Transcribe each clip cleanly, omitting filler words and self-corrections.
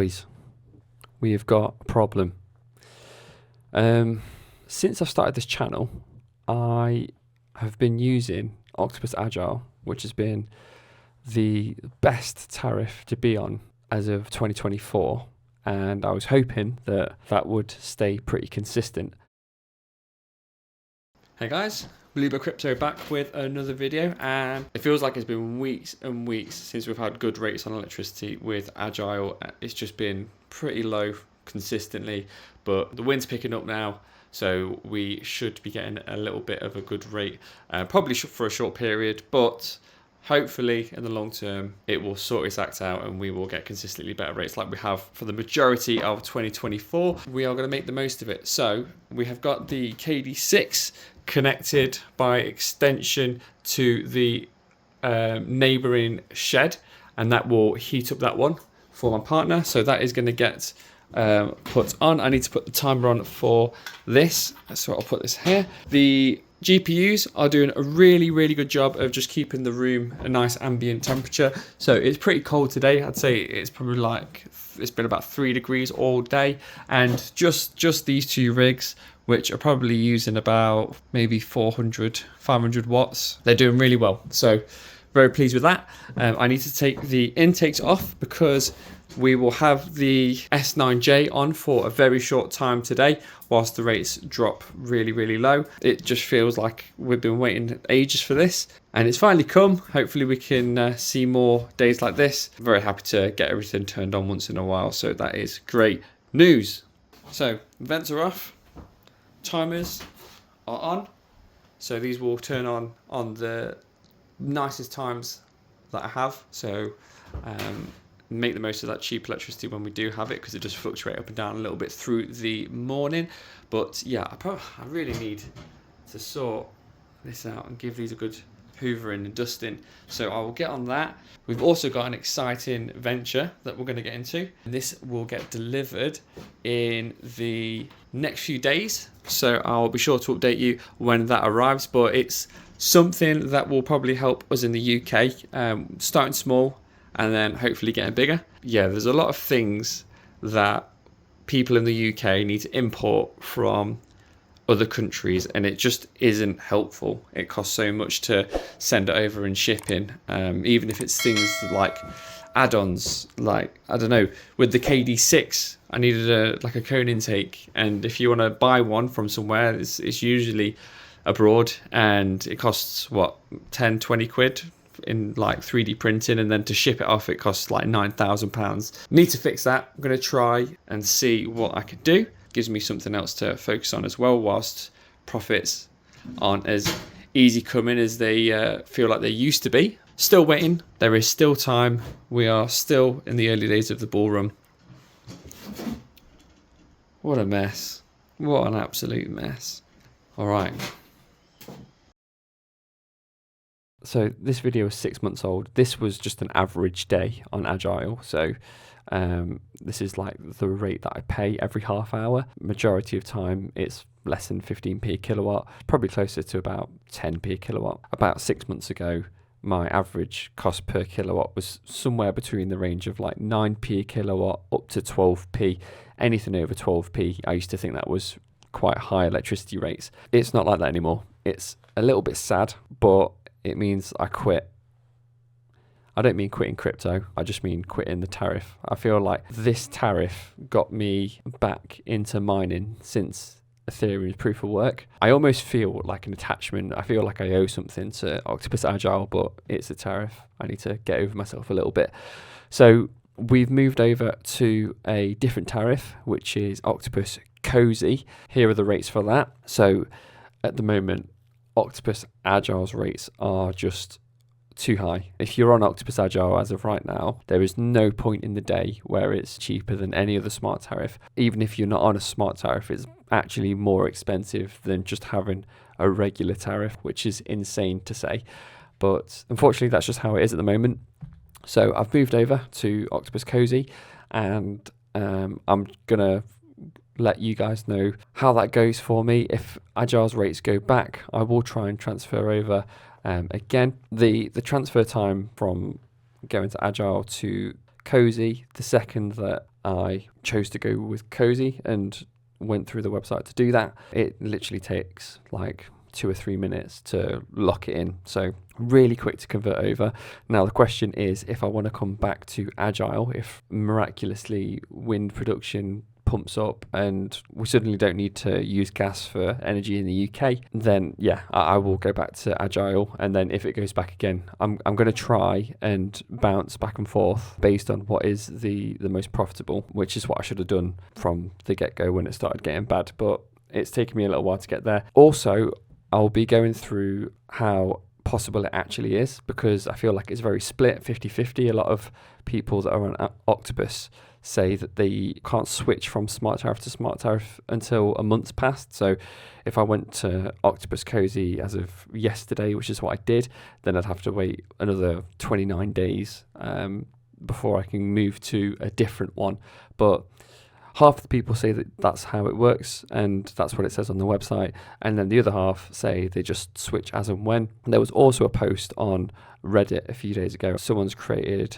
Boys, we have got a problem. Since I've started this channel, I have been using Octopus Agile, which has been the best tariff to be on as of 2024, and I was hoping that that would stay pretty consistent. Hey guys, Believer Crypto back with another video, and it feels like it's been weeks and weeks since we've had good rates on electricity with Agile. It's just been pretty low consistently, but the wind's picking up now, so we should be getting a little bit of a good rate, probably for a short period, but hopefully in the long term it will sort its act out and we will get consistently better rates like we have for the majority of 2024. We are going to make the most of it. So we have got the KD6 connected by extension to the neighboring shed, and that will heat up that one for my partner. So that is going to get put on. I need to put the timer on for this, so I'll put this here. The GPUs are doing a really good job of just keeping the room a nice ambient temperature. So it's pretty cold today. I'd say it's probably like, it's been about 3 degrees all day, and just these two rigs, which are probably using about maybe 500 watts, they're doing really well. So very pleased with that. I need to take the intakes off because we will have the S9J on for a very short time today whilst the rates drop really low. It just feels like we've been waiting ages for this, and it's finally come. Hopefully we can see more days like this. I'm very happy to get everything turned on once in a while, so that is great news. So vents are off, timers are on, so these will turn on the nicest times that I have. So make the most of that cheap electricity when we do have it, because it does fluctuate up and down a little bit through the morning. But yeah, I really need to sort this out and give these a good hoovering and dusting, so I will get on that. We've also got an exciting venture that we're going to get into, and this will get delivered in the next few days, so I'll be sure to update you when that arrives. But it's something that will probably help us in the UK, starting small and then hopefully getting bigger. Yeah, there's a lot of things that people in the UK need to import from other countries, and it just isn't helpful. It costs so much to send it over and shipping, even if it's things like add-ons, like, I don't know, with the KD6 I needed a cone intake, and if you want to buy one from somewhere, it's usually abroad, and it costs what, 10-20 quid in like 3D printing, and then to ship it off it costs like £9,000. Need to fix that. I'm going to try and see what I can do. Gives me something else to focus on as well, whilst profits aren't as easy coming as they feel like they used to be. Still waiting. There is still time. We are still in the early days of the bull run. What a mess. What an absolute mess. All right. So this video is 6 months old. This was just an average day on Agile. So this is like the rate that I pay every half hour. Majority of time it's less than 15p a kilowatt, probably closer to about 10p a kilowatt. About 6 months ago, my average cost per kilowatt was somewhere between the range of like 9p a kilowatt up to 12p. Anything over 12p, I used to think that was quite high electricity rates. It's not like that anymore. It's a little bit sad, but it means I quit. I don't mean quitting crypto, I just mean quitting the tariff. I feel like this tariff got me back into mining since Ethereum's proof of work. I almost feel like an attachment. I feel like I owe something to Octopus Agile, but it's a tariff. I need to get over myself a little bit. So we've moved over to a different tariff, which is Octopus Cozy. Here are the rates for that. So at the moment, Octopus Agile's rates are just too high. If you're on Octopus Agile as of right now, there is no point in the day where it's cheaper than any other smart tariff. Even if you're not on a smart tariff, it's actually more expensive than just having a regular tariff, which is insane to say. But unfortunately, that's just how it is at the moment. So I've moved over to Octopus Cozy, and I'm going to let you guys know how that goes for me. If Agile's rates go back, I will try and transfer over again. The transfer time from going to Agile to Cozy, the second that I chose to go with Cozy and went through the website to do that. It literally takes like 2 or 3 minutes to lock it in. So really quick to convert over. Now the question is, if I want to come back to Agile, if miraculously wind production pumps up and we suddenly don't need to use gas for energy in the UK, then yeah, I will go back to Agile. And then if it goes back again, I'm going to try and bounce back and forth based on what is the most profitable, which is what I should have done from the get-go when it started getting bad. But it's taken me a little while to get there. Also, I'll be going through how possible it actually is, because I feel like it's very split, 50-50. A lot of people that are on Octopus say that they can't switch from smart tariff to smart tariff until a month's passed. So if I went to Octopus Cozy as of yesterday, which is what I did, then I'd have to wait another 29 days before I can move to a different one. But half the people say that that's how it works, and that's what it says on the website. And then the other half say they just switch as and when. There was also a post on Reddit a few days ago. Someone's created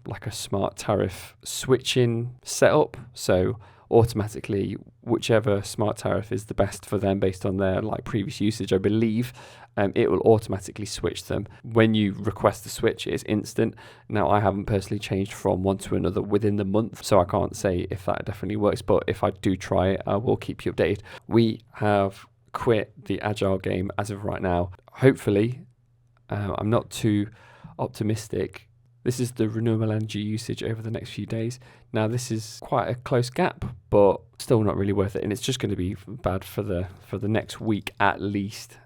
like a smart tariff switching setup. So automatically, whichever smart tariff is the best for them based on their like previous usage, I believe, it will automatically switch them. When you request the switch, it's instant. Now, I haven't personally changed from one to another within the month, so I can't say if that definitely works, but if I do try it, I will keep you updated. We have quit the Agile game as of right now. Hopefully, I'm not too optimistic. This is the renewable energy usage over the next few days. Now, this is quite a close gap, but still not really worth it. And it's just going to be bad for the next week at least.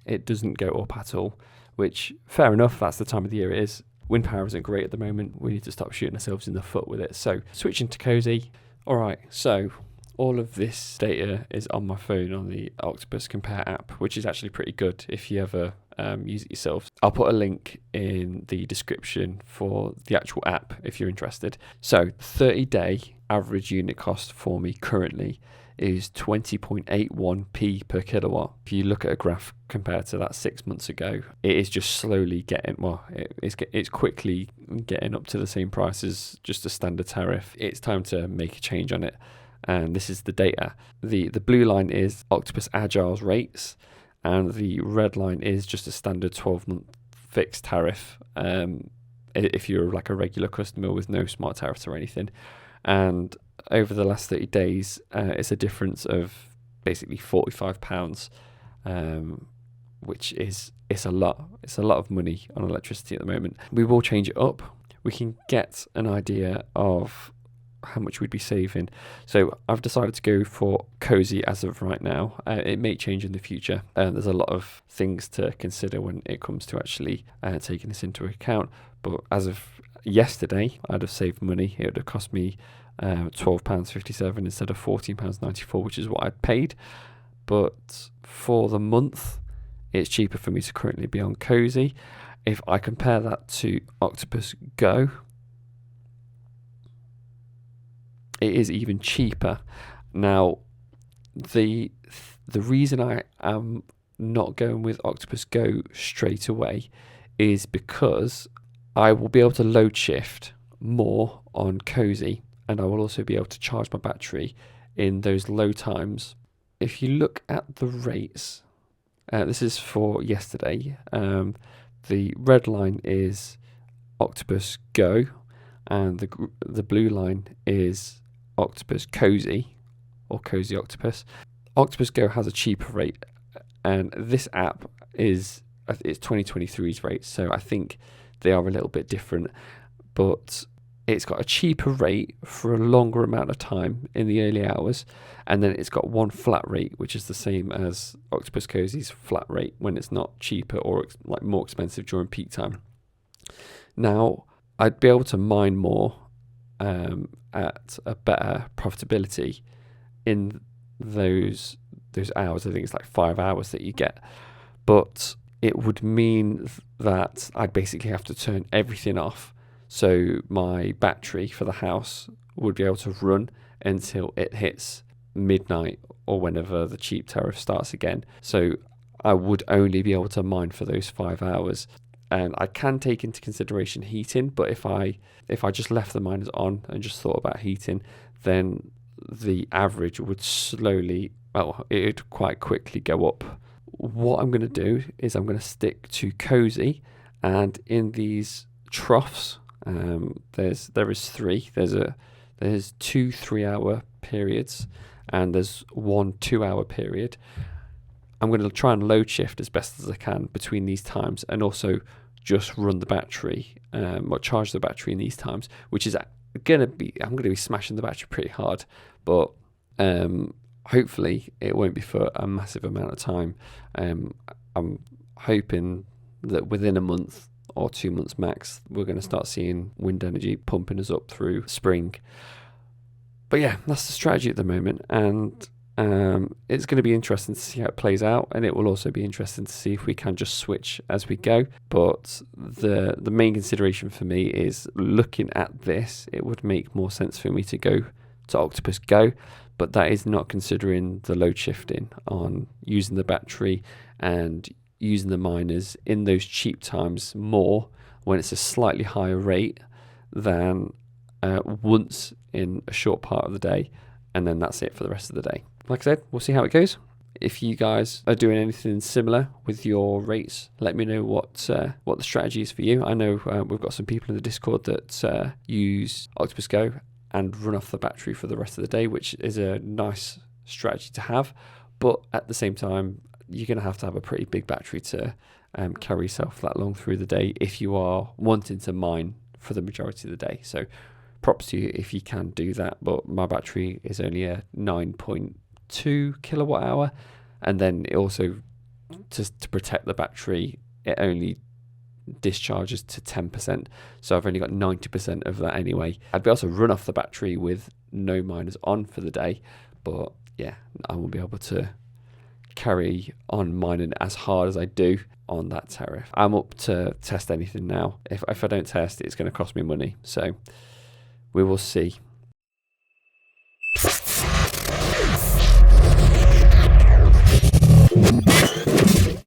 It doesn't go up at all, which fair enough. That's the time of the year it is. Wind power isn't great at the moment. We need to stop shooting ourselves in the foot with it. So switching to Cozy. All right. So all of this data is on my phone on the Octopus Compare app, which is actually pretty good if you ever use it yourself. I'll put a link in the description for the actual app if you're interested. So 30-day average unit cost for me currently is 20.81p per kilowatt. If you look at a graph compared to that 6 months ago, it is just slowly getting, it's quickly getting up to the same price as just a standard tariff. It's time to make a change on it. And this is the data. The blue line is Octopus Agile's rates, and the red line is just a standard 12-month fixed tariff. If you're like a regular customer with no smart tariffs or anything. And over the last 30 days, it's a difference of basically £45, which is a lot. It's a lot of money on electricity at the moment. We will change it up. We can get an idea of how much we'd be saving. So I've decided to go for Cozy as of right now. It may change in the future. There's a lot of things to consider when it comes to actually taking this into account. But as of yesterday, I'd have saved money. It would have cost me £12.57 instead of £14.94, which is what I paid. But for the month, it's cheaper for me to currently be on Cozy. If I compare that to Octopus Go, it is even cheaper. Now, the reason I am not going with Octopus Go straight away is because I will be able to load shift more on Cozy, and I will also be able to charge my battery in those low times. If you look at the rates, this is for yesterday. The red line is Octopus Go, and the blue line is Octopus Cozy, or Cozy Octopus. Octopus Go has a cheaper rate, and this app it's 2023's rates, so I think they are a little bit different, but it's got a cheaper rate for a longer amount of time in the early hours, and then it's got one flat rate, which is the same as Octopus Cozy's flat rate when it's not cheaper or like more expensive during peak time. Now, I'd be able to mine more at a better profitability in those hours. I think it's like 5 hours that you get, but it would mean that I'd basically have to turn everything off. So my battery for the house would be able to run until it hits midnight or whenever the cheap tariff starts again. So I would only be able to mine for those 5 hours. And I can take into consideration heating, but if I just left the miners on and just thought about heating, then the average would slowly, well, it would quite quickly go up. What I'm going to do is I'm going to stick to cozy, and in these troughs, there is three. There's 2 3-hour periods, and there's 1 2-hour period. I'm going to try and load shift as best as I can between these times, and also just run the battery, or charge the battery in these times, which is I'm going to be smashing the battery pretty hard, but hopefully it won't be for a massive amount of time. I'm hoping that within a month or 2 months max, we're going to start seeing wind energy pumping us up through spring. But yeah, that's the strategy at the moment, and it's going to be interesting to see how it plays out, and it will also be interesting to see if we can just switch as we go. But the main consideration for me is, looking at this, it would make more sense for me to go to Octopus Go, but that is not considering the load shifting on using the battery and using the miners in those cheap times more, when it's a slightly higher rate than once in a short part of the day, and then that's it for the rest of the day. Like I said, we'll see how it goes. If you guys are doing anything similar with your rates, let me know what the strategy is for you. I know we've got some people in the Discord that use Octopus Go and run off the battery for the rest of the day, which is a nice strategy to have. But at the same time, you're going to have a pretty big battery to carry yourself that long through the day if you are wanting to mine for the majority of the day. So props to you if you can do that. But my battery is only a 9.2 kilowatt hour, and then it also, to protect the battery, it only discharges to 10%, so I've only got 90% of that anyway. I'd be able to run off the battery with no miners on for the day, but yeah, I won't be able to carry on mining as hard as I do on that tariff. I'm up to test anything now. If I don't test, it's going to cost me money, so we will see.